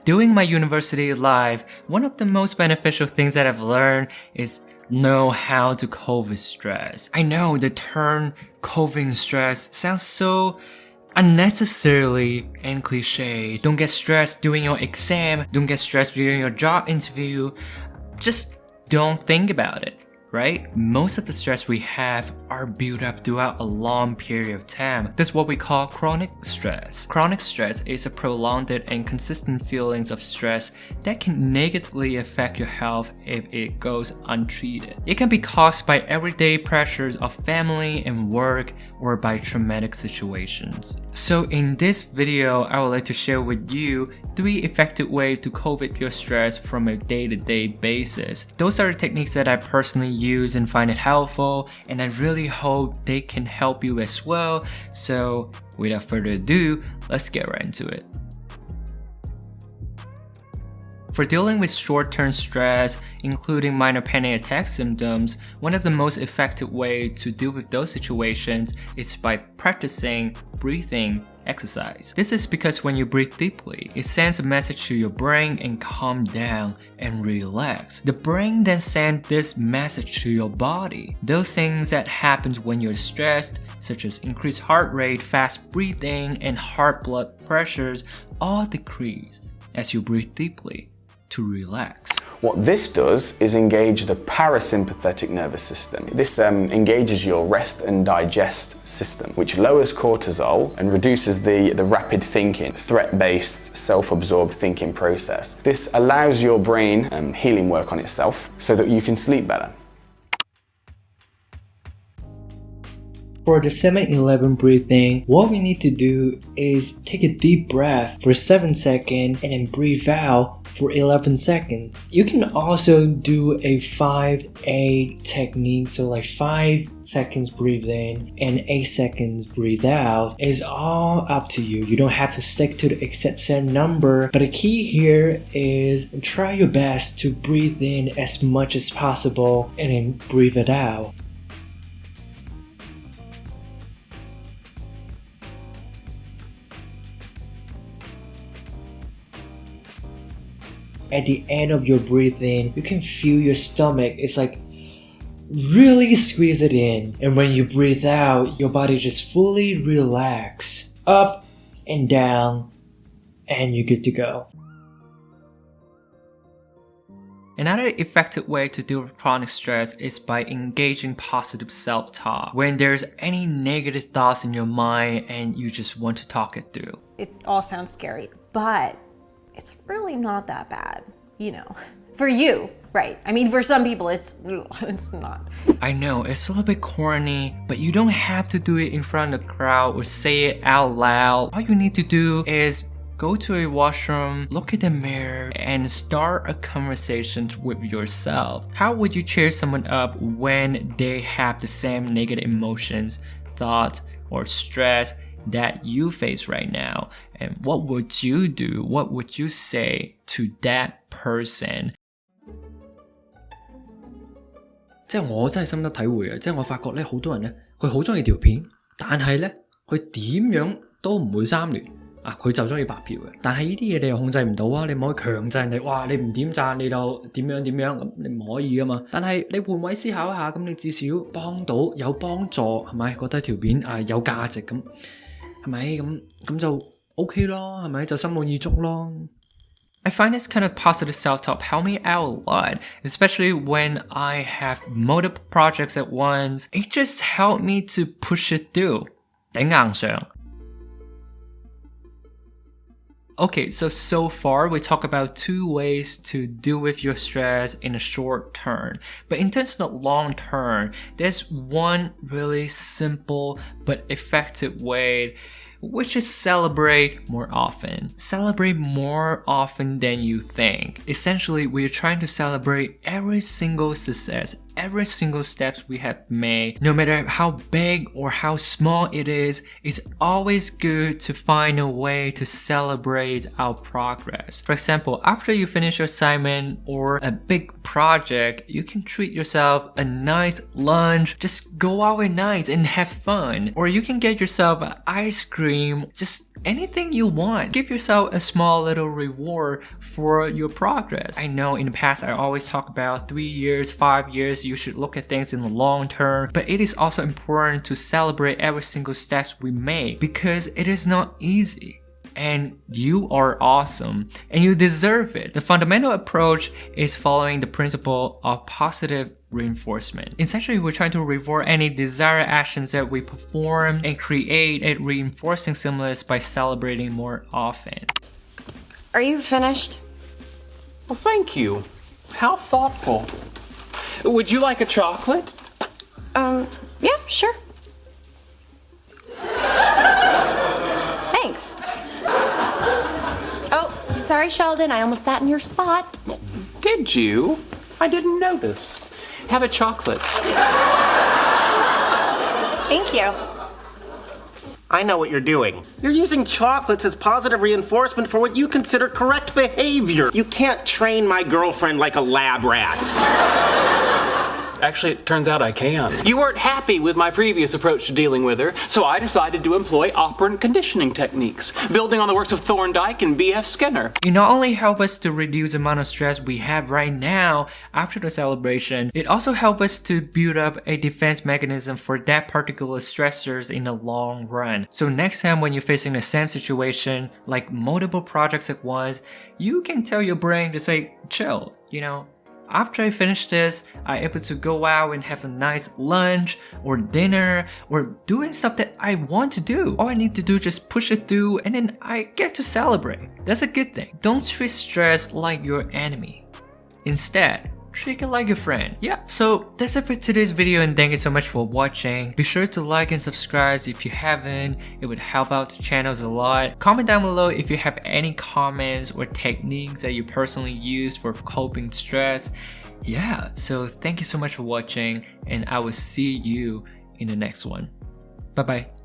During my university life, one of the most beneficial things that I've learned is know how to cope with stress. I know the term coping stress sounds so unnecessarily and cliche. Don't get stressed during your exam. Don't get stressed during your job interview. Just don't think about it, right? Most of the stress we have are built up throughout a long period of time. That's what we call chronic stress. Chronic stress is a prolonged and consistent feelings of stress that can negatively affect your health if it goes untreated. It can be caused by everyday pressures of family and work or by traumatic situations. So in this video, I would like to share with you 3 effective ways to cope with your stress from a day-to-day basis. Those are the techniques that I personally use and find it helpful, and I really hope they can help you as well. So without further ado, let's get right into it. For dealing with short-term stress, including minor panic attack symptoms, one of the most effective ways to deal with those situations is by practicing breathing exercise. This is because when you breathe deeply, it sends a message to your brain and calm down and relax. The brain then sends this message to your body. Those things that happen when you're stressed, such as increased heart rate, fast breathing, and heart blood pressures, all decrease as you breathe deeply to relax. What this does is engage the parasympathetic nervous system. This engages your rest and digest system, which lowers cortisol and reduces the rapid thinking, threat-based, self-absorbed thinking process. This allows your brain healing work on itself so that you can sleep better. For the 7-11 breathing, what we need to do is take a deep breath for 7 seconds and then breathe out for 11 seconds. You can also do a 5-8 technique, so like 5 seconds breathe in and 8 seconds breathe out. It's all up to you. You don't have to stick to the exact same number, but the key here is try your best to breathe in as much as possible and then breathe it out. At the end of your breathing, you can feel your stomach. It's like really squeeze it in. And when you breathe out, your body just fully relax. Up and down, and you're good to go. Another effective way to deal with chronic stress is by engaging positive self-talk. When there's any negative thoughts in your mind and you just want to talk it through. It all sounds scary, but it's really not that bad, you know, for you, right? I mean, for some people, it's not. I know, it's a little bit corny, but you don't have to do it in front of the crowd or say it out loud. All you need to do is go to a washroom, look at the mirror, and start a conversation with yourself. How would you cheer someone up when they have the same negative emotions, thoughts, or stress that you face right now? And what would you do? What would you say to that person? 即係我真係深得體會啊！即係我發覺咧，好多人咧，佢好中意條片，但係咧，佢點樣都唔會3聯啊！佢就中意白嫖嘅。但係呢啲嘢你又控制唔到啊！你唔可以強制人哋，哇！你唔點讚你就點樣點樣咁，你唔可以噶嘛。但係你換位思考一下，咁你至少幫到有幫助係咪？覺得條片有價值咁係咪？咁就 OK 咯，係咪？就心滿意足咯。I find this kind of positive self-talk help me out a lot, especially when I have multiple projects at once. It just helped me to push it through. 頂硬上。Okay, so far we talk about 2 ways to deal with your stress in the short term. But in terms of the long term, there's one really simple but effective way, which is celebrate more often. Celebrate more often than you think. Essentially, we're trying to celebrate every single success, every single steps we have made, no matter how big or how small it is, it's always good to find a way to celebrate our progress. For example, after you finish your assignment or a big project, you can treat yourself a nice lunch, just go out at night and have fun. Or you can get yourself an ice cream, just anything you want. Give yourself a small little reward for your progress. I know in the past I always talk about 3 years, 5 years, you should look at things in the long term, but it is also important to celebrate every single step we make because it is not easy. And you are awesome and you deserve it. The fundamental approach is following the principle of positive reinforcement. Essentially, we're trying to reward any desired actions that we perform and create a reinforcing stimulus by celebrating more often. Are you finished? Well, thank you. How thoughtful. Would you like a chocolate? Yeah, sure. Thanks. Oh, sorry, Sheldon. I almost sat in your spot. Did you? I didn't notice. Have a chocolate. Thank you. I know what you're doing. You're using chocolates as positive reinforcement for what you consider correct behavior. You can't train my girlfriend like a lab rat. Actually, it turns out I can. You weren't happy with my previous approach to dealing with her, so I decided to employ operant conditioning techniques, building on the works of Thorndike and B.F. Skinner. It not only helps us to reduce the amount of stress we have right now after the celebration, it also helps us to build up a defense mechanism for that particular stressors in the long run. So next time when you're facing the same situation, like multiple projects at once, you can tell your brain to say, chill, after I finish this, I'm able to go out and have a nice lunch or dinner or doing something I want to do. All I need to do is just push it through and then I get to celebrate. That's a good thing. Don't treat stress like your enemy. Instead, treat it like your friend. Yeah, so that's it for today's video and thank you so much for watching. Be sure to like and subscribe if you haven't. It would help out the channels a lot. Comment down below if you have any comments or techniques that you personally use for coping stress. Yeah, so thank you so much for watching and I will see you in the next one. Bye bye.